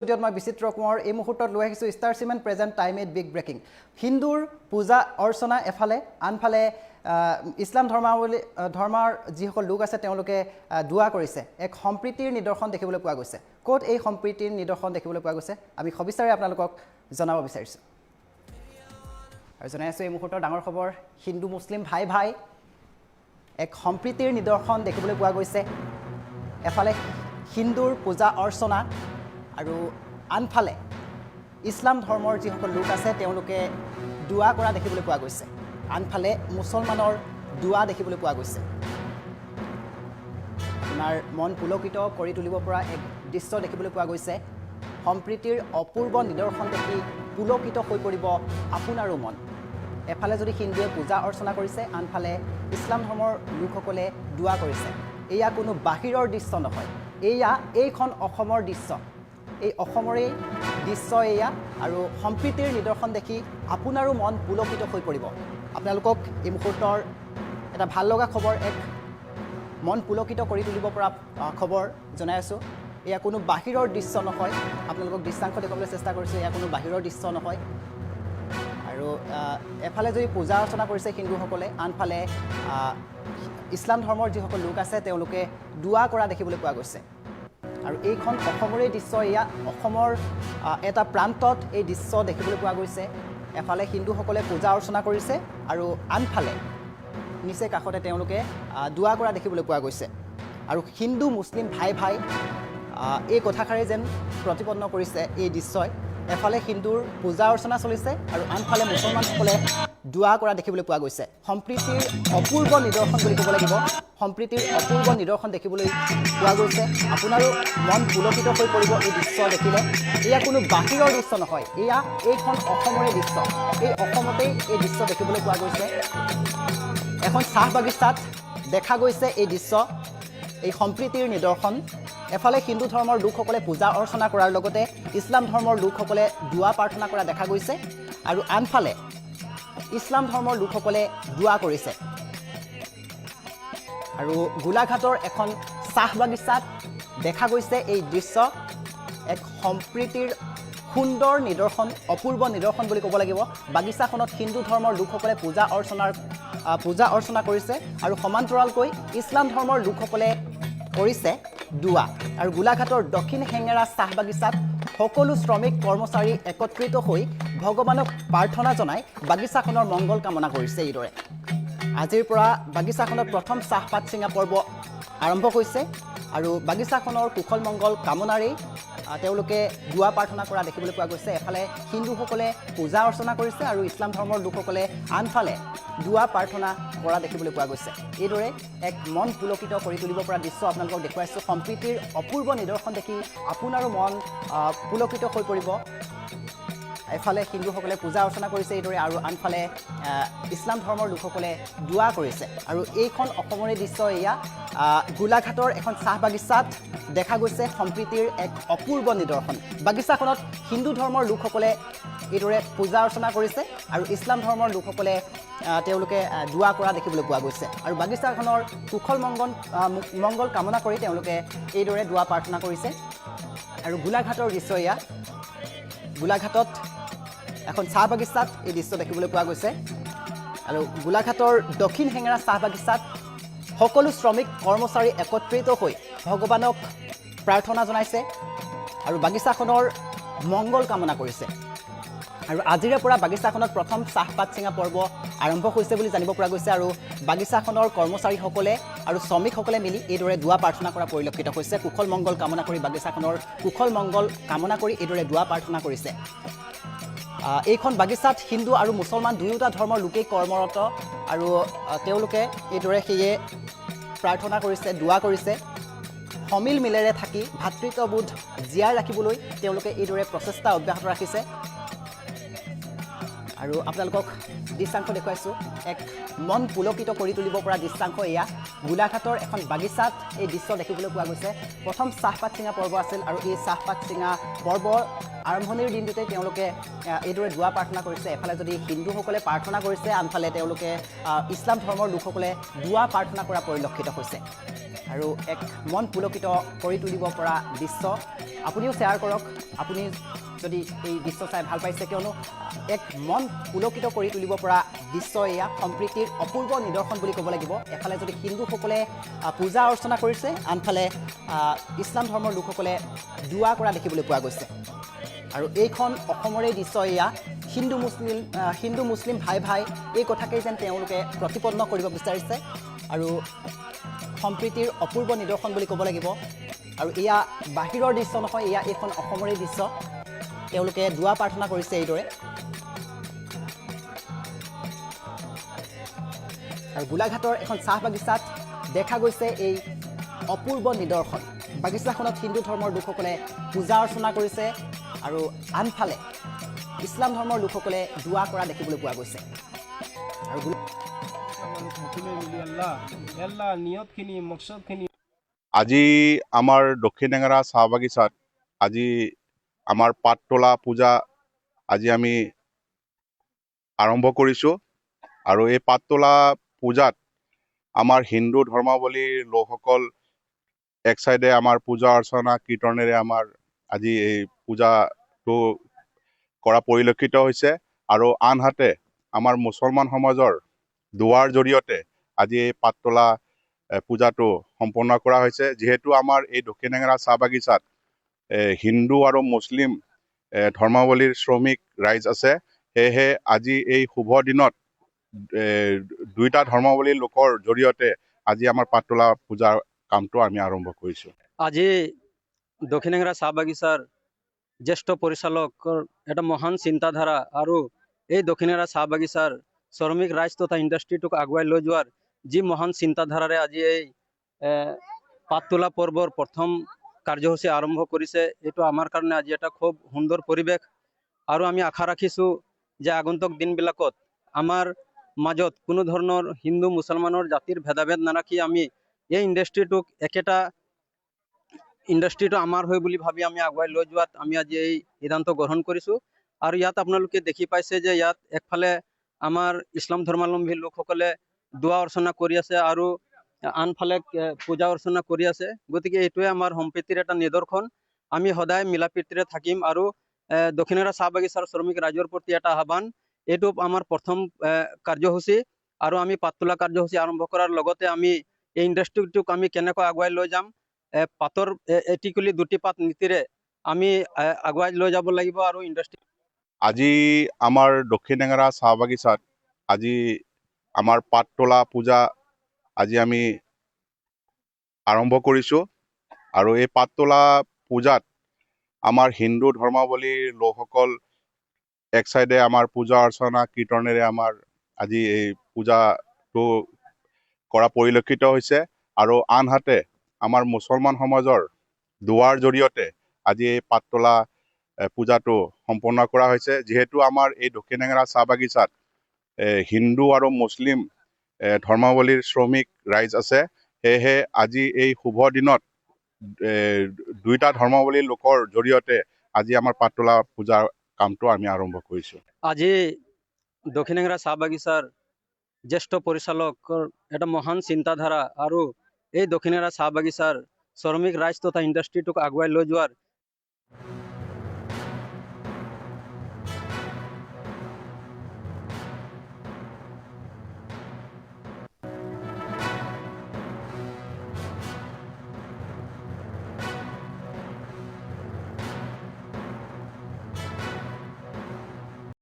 ষ্টুডিঅ'ত মই বিচিত্ৰ কোঁৱৰ এই মুহূৰ্তত লৈ আহিছোঁ star cement present time at big breaking. হিন্দুৰ পূজা অৰ্চনা এফালে, আনফালে ইছলাম ধৰ্মৰ যিসকল লোক আছে তেওঁলোকে দুৱা কৰিছে। এক সম্প্ৰীতিৰ নিদৰ্শন দেখিবলৈ পোৱা গৈছে। ক'ত এই সম্প্ৰীতিৰ নিদৰ্শন দেখিবলৈ পোৱা গৈছে আমি সবিস্তাৰে আপোনালোকক জনাব বিচাৰিছোঁ। আৰু জনাই আছোঁ এই মুহূৰ্তৰ ডাঙৰ খবৰ, হিন্দু মুছলিম ভাই ভাই এক সম্প্ৰীতিৰ নিদৰ্শন দেখিবলৈ পোৱা গৈছে। এফালে হিন্দুৰ পূজা অৰ্চনা আৰু আনফালে ইছলাম ধৰ্মৰ যিসকল লোক আছে তেওঁলোকে দুৱা কৰা দেখিবলৈ পোৱা গৈছে। আনফালে মুছলমানৰ দুৱা দেখিবলৈ পোৱা গৈছে। আপোনাৰ মন পুলকিত কৰি তুলিব পৰা এক দৃশ্য দেখিবলৈ পোৱা গৈছে। সম্প্ৰীতিৰ অপূৰ্ব নিদৰ্শন দেখি পুলকিত হৈ পৰিব আপোনাৰো মন। এফালে যদি হিন্দুৱে পূজা অৰ্চনা কৰিছে, আনফালে ইছলাম ধৰ্মৰ লোকসকলে দুৱা কৰিছে। এয়া কোনো বাহিৰৰ দৃশ্য নহয়, এইখন অসমৰ দৃশ্য। এই অসমৰে দৃশ্য এয়া, আৰু সম্প্ৰীতিৰ নিদৰ্শন দেখি আপোনাৰো মন পুলকিত হৈ পৰিব। আপোনালোকক এই মুহূৰ্তৰ এটা ভাল লগা খবৰ, এক মন পুলকিত কৰি তুলিব পৰা খবৰ জনাই আছোঁ। এয়া কোনো বাহিৰৰ দৃশ্য নহয়, আপোনালোকক দৃশ্যাংশ দেখুৱাবলৈ চেষ্টা কৰিছোঁ। এয়া কোনো বাহিৰৰ দৃশ্য নহয়। আৰু এফালে যদি পূজা অৰ্চনা কৰিছে হিন্দুসকলে, আনফালে ইছলাম ধৰ্মৰ যিসকল লোক আছে তেওঁলোকে দুৱা কৰা দেখিবলৈ পোৱা গৈছে। আৰু এইখন অসমৰে দৃশ্য। এয়া অসমৰ এটা প্ৰান্তত এই দৃশ্য দেখিবলৈ পোৱা গৈছে। এফালে হিন্দুসকলে পূজা অৰ্চনা কৰিছে আৰু আনফালে নিচে কাষতে তেওঁলোকে দুৱা কৰা দেখিবলৈ পোৱা গৈছে। আৰু হিন্দু মুছলিম ভাই ভাই এই কথাষাৰে যেন প্ৰতিপন্ন কৰিছে এই দৃশ্যই। এফালে হিন্দুৰ পূজা অৰ্চনা চলিছে আৰু আনফালে মুছলমানসকলে দুৱা কৰা দেখিবলৈ পোৱা গৈছে। সম্প্ৰীতিৰ অপূৰ্ব নিদৰ্শন বুলি ক'ব লাগিব। সম্প্ৰীতিৰ অপূৰ্ব নিদৰ্শন দেখিবলৈ পোৱা গৈছে। আপোনাৰো মন পুলকিত হৈ পৰিব এই দৃশ্য দেখিলে। এয়া কোনো বাহিৰৰ দৃশ্য নহয়, এইখন অসমৰে দৃশ্য। এই অসমতেই এই দৃশ্য দেখিবলৈ পোৱা গৈছে। এখন চাহ বাগিচাত দেখা গৈছে এই দৃশ্য, এই সম্প্ৰীতিৰ নিদৰ্শন। এফালে হিন্দু ধৰ্মৰ লোকসকলে পূজা অৰ্চনা কৰাৰ লগতে ইছলাম ধৰ্মৰ লোকসকলে দুৱা প্ৰাৰ্থনা কৰা দেখা গৈছে, আৰু আনফালে ইছলাম ধৰ্মৰ লোকসকলে দুৱা কৰিছে। আৰু গোলাঘাটৰ এখন চাহ বাগিচাত দেখা গৈছে এই দৃশ্য, এক সম্প্ৰীতিৰ সুন্দৰ নিদৰ্শন, অপূৰ্ব নিদৰ্শন বুলি ক'ব লাগিব। বাগিচাখনত হিন্দু ধৰ্মৰ লোকসকলে পূজা অৰ্চনা কৰিছে আৰু সমান্তৰালকৈ ইছলাম ধৰ্মৰ লোকসকলে কৰিছে দুৱা। আৰু গোলাঘাটৰ দক্ষিণ হেঙেৰা চাহ বাগিচাত সকলো শ্ৰমিক কৰ্মচাৰী একত্ৰিত হৈ ভগৱানক প্ৰাৰ্থনা জনাই বাগিচাখনৰ মংগল কামনা কৰিছে। এইদৰে আজিৰ পৰা বাগিচাখনত প্ৰথম চাহপাত ছিঙা পৰ্ব আৰম্ভ হৈছে, আৰু বাগিচাখনৰ কুশল মংগল কামনাৰেই তেওঁলোকে দুৱা প্ৰাৰ্থনা কৰা দেখিবলৈ পোৱা গৈছে। এফালে হিন্দুসকলে পূজা অৰ্চনা কৰিছে আৰু ইছলাম ধৰ্মৰ লোকসকলে আনফালে দুৱা প্ৰাৰ্থনা কৰা দেখিবলৈ পোৱা গৈছে। এইদৰে এক মন পুলকিত কৰি তুলিব পৰা দৃশ্য আপোনালোকক দেখুৱাইছোঁ। সম্প্ৰীতিৰ অপূৰ্ব নিদৰ্শন দেখি আপোনাৰো মন পুলকিত হৈ পৰিব। এফালে হিন্দুসকলে পূজা অৰ্চনা কৰিছে এইদৰে, আৰু আনফালে ইছলাম ধৰ্মৰ লোকসকলে দুৱা কৰিছে। আৰু এইখন অসমৰে দৃশ্য। এয়া গোলাঘাটৰ এখন চাহ বাগিচাত দেখা গৈছে সম্প্ৰীতিৰ এক অপূৰ্ব নিদৰ্শন। বাগিচাখনত হিন্দু ধৰ্মৰ লোকসকলে এইদৰে পূজা অৰ্চনা কৰিছে আৰু ইছলাম ধৰ্মৰ লোকসকলে তেওঁলোকে দুৱা কৰা দেখিবলৈ পোৱা গৈছে। আৰু বাগিচাখনৰ কুশল মংগল কামনা কৰি তেওঁলোকে এইদৰে দুৱা প্ৰাৰ্থনা কৰিছে। আৰু গোলাঘাটৰ দৃশ্য এয়া। গোলাঘাটত এখন চাহ বাগিচাত এই দৃশ্য দেখিবলৈ পোৱা গৈছে। আৰু গোলাঘাটৰ দক্ষিণ হেঙেৰা চাহ বাগিচাত সকলো শ্ৰমিক কৰ্মচাৰী একত্ৰিত হৈ ভগৱানক প্ৰাৰ্থনা জনাইছে আৰু বাগিচাখনৰ মংগল কামনা কৰিছে। আৰু আজিৰে পৰা বাগিচাখনত প্ৰথম চাহপাত ছিঙা পৰ্ব আৰম্ভ হৈছে বুলি জানিব পৰা গৈছে। আৰু বাগিচাখনৰ কৰ্মচাৰীসকলে আৰু শ্ৰমিকসকলে মিলি এইদৰে দুৱা প্ৰাৰ্থনা কৰা পৰিলক্ষিত হৈছে। কুশল মংগল কামনা কৰি বাগিচাখনৰ কুশল মংগল কামনা কৰি এইদৰে দুৱা প্ৰাৰ্থনা কৰিছে। এইখন বাগিচাত হিন্দু আৰু মুছলমান দুয়োটা ধৰ্মৰ লোকেই কৰ্মৰত, আৰু তেওঁলোকে এইদৰে সেয়ে প্ৰাৰ্থনা কৰিছে, দুৱা কৰিছে। সমিল মিলেৰে থাকি ভাতৃত্ববোধ জীয়াই ৰাখিবলৈ তেওঁলোকে এইদৰে প্ৰচেষ্টা অব্যাহত ৰাখিছে। আৰু আপোনালোকক দৃশ্যাংশ দেখুৱাইছোঁ, এক মন পুলকিত কৰি তুলিব পৰা দৃশ্যাংশ এয়া। গোলাঘাটৰ এখন বাগিচাত এই দৃশ্য দেখিবলৈ পোৱা গৈছে। প্ৰথম চাহপাত ছিঙা পৰ্ব আছিল আৰু এই চাহপাত ছিঙা পৰ্বৰ আৰম্ভণিৰ দিনটোতে তেওঁলোকে এইদৰে দোৱা প্ৰাৰ্থনা কৰিছে। এফালে যদি হিন্দুসকলে প্ৰাৰ্থনা কৰিছে, আনফালে তেওঁলোকে ইছলাম ধৰ্মৰ লোকসকলে দোৱা প্ৰাৰ্থনা কৰা পৰিলক্ষিত হৈছে আৰু এক মন পুলকিত কৰি তুলিব পৰা দৃশ্য। আপুনিও শ্বেয়াৰ কৰক আপুনি যদি এই দৃশ্য চাই ভাল পাইছে, কিয়নো এক মন পুলকিত কৰি তুলিব পৰা দৃশ্য এয়া সম্প্ৰীতিৰ অপূৰ্ব নিদৰ্শন বুলি ক'ব লাগিব। এফালে যদি হিন্দুসকলে পূজা অৰ্চনা কৰিছে, আনফালে ইছলাম ধৰ্মৰ লোকসকলে দোৱা কৰা দেখিবলৈ পোৱা গৈছে আৰু এইখন অসমৰে দৃশ্য এয়া। হিন্দু মুছলিম ভাই ভাই এই কথাকেই যেন তেওঁলোকে প্ৰতিপন্ন কৰিব বিচাৰিছে আৰু সম্প্ৰীতিৰ অপূৰ্ব নিদৰ্শন বুলি ক'ব লাগিব। আৰু এয়া বাহিৰৰ দৃশ্য নহয়, এয়া এইখন অসমৰে দৃশ্য। তেওঁলোকে দোৱা প্ৰাৰ্থনা কৰিছে এইদৰে আৰু গোলাঘাটৰ এখন চাহ বাগিচাত দেখা গৈছে এই অপূৰ্ব নিদৰ্শন। বাগিচাখনত হিন্দু ধৰ্মৰ লোকসকলে পূজা অৰ্চনা কৰিছে আৰু আনফালে ইছলাম ধৰ্মৰ লোকসকলে দোৱা কৰা দেখিবলৈ পোৱা গৈছে আৰু আজি আমাৰ দক্ষিণ টেঙাৰা চাহ বাগিচাত আজি আমাৰ পাততোলা পূজা আজি আমি আৰম্ভ কৰিছোঁ আৰু এই পাততোলা পূজাত আমাৰ হিন্দু ধৰ্মাৱলীৰ লোকসকল এক চাইডে আমাৰ পূজা অৰ্চনা কীৰ্তনেৰে আমাৰ আজি এই পূজাটো কৰা পৰিলক্ষিত হৈছে আৰু আনহাতে আমাৰ মুছলমান সমাজৰ দোৱাৰ জৰিয়তে আজি এই পাততোলা পূজাটো সম্পন্ন কৰা হৈছে। যিহেতু আমাৰ এই দক্ষিণ টেঙাৰা চাহ বাগিচাত হিন্দু আৰু মুছলিম ধৰ্মাৱলীৰ শ্ৰমিক ৰাইজ আছে, সেয়েহে আজি এই শুভ দিনত দুইটা ধৰ্মাৱলীৰ লোকৰ জৰিয়তে আজি আমাৰ পাততোলা পূজাৰ কামটো আমি আৰম্ভ কৰিছোঁ। আজি দক্ষিণ টেঙাৰা চাহ বাগিচাৰ জ্যেষ্ঠ পৰিচালকৰ এটা মহান চিন্তাধাৰা আৰু এই দক্ষিণ টেঙাৰা চাহ বাগিচাৰ শ্ৰমিক ৰাইজ তথা ইণ্ডাষ্ট্ৰিটোক আগুৱাই লৈ যোৱাৰ যি মহান চিন্তাধাৰাৰে আজি এই পাততোলা পৰ্বৰ প্ৰথম কাৰ্যসূচী আৰম্ভ কৰিছে, এইটো আমাৰ কাৰণে আজি এটা খুব সুন্দৰ পৰিৱেশ আৰু আমি আশা ৰাখিছোঁ যে আগন্তুক দিনবিলাকত আমাৰ মাজত কোনো ধৰণৰ হিন্দু মুছলমানৰ জাতিৰ ভেদাভেদ নাৰাখি আমি এই ইণ্ডাষ্ট্ৰিটো আমাৰ হয় বুলি ভাবি আমি আগুৱাই লৈ যোৱাত আমি আজি এই সিদ্ধান্ত গ্ৰহণ কৰিছোঁ। আৰু ইয়াত আপোনালোকে দেখি পাইছে যে ইয়াত একফালে আমাৰ ইছলাম ধৰ্মাৱলম্বী লোকসকলে দোৱা অৰ্চনা কৰি আছে আৰু আনফালে পূজা অৰ্চনা কৰি আছে। গতিকে এইটোৱে আমাৰ সম্প্ৰীতিৰ এটা নিদৰ্শন। আমি সদায় মিলা প্ৰীতিৰে থাকিম আৰু দক্ষিণ টেঙাৰা চাহ বাগিচাৰ শ্ৰমিক ৰাইজৰ প্ৰতি এটা আহ্বান, এইটো আমাৰ প্ৰথম কাৰ্যসূচী আৰু আমি পাততোলা কাৰ্যসূচী আৰম্ভ কৰাৰ লগতে আমি এই ইণ্ডাষ্ট্ৰিটোক আমি কেনেকৈ আগুৱাই লৈ যাম, পাতৰ এটিকুলি দুটি পাত নীতিৰে আমি আগুৱাই লৈ যাব লাগিব আৰু ইণ্ডাষ্ট্ৰি আজি আমাৰ দক্ষিণ টেঙাৰা চাহ বাগিচাত আজি আমাৰ পাততোলা পূজা আজি আমি আৰম্ভ কৰিছোঁ আৰু এই পাততোলা পূজাত আমাৰ হিন্দু ধৰ্মাৱলীৰ লোকসকল এক চাইডে আমাৰ পূজা অৰ্চনা কীৰ্তনেৰে আমাৰ আজি এই পূজাটো কৰা পৰিলক্ষিত হৈছে আৰু আনহাতে আমাৰ মুছলমান সমাজৰ দোৱাৰ জৰিয়তে আজি এই পাততোলা পূজাটো সম্পন্ন কৰা হৈছে। যিহেতু আমাৰ এই দক্ষিণ টেঙাৰা চাহ বাগিচাত হিন্দু আৰু মুছলিম ধৰ্মাৱলীৰ শ্ৰমিক ৰাইজ আছে, সেয়েহে আজি এই শুভ দিনত দুইটা ধৰ্মাৱলীৰ লোকৰ জৰিয়তে আজি আমাৰ পাততোলা পূজাৰ কামটো আমি আৰম্ভ কৰিছোঁ। আজি দক্ষিণ টেঙাৰা চাহ বাগিচাৰ জ্যেষ্ঠ পৰিচালকৰ এটা মহান চিন্তাধাৰা আৰু এই দক্ষিণ টেঙাৰা চাহ বাগিচাৰ শ্ৰমিক ৰাইজ তথা ইণ্ডাষ্ট্ৰিটোক আগুৱাই লৈ যোৱাৰ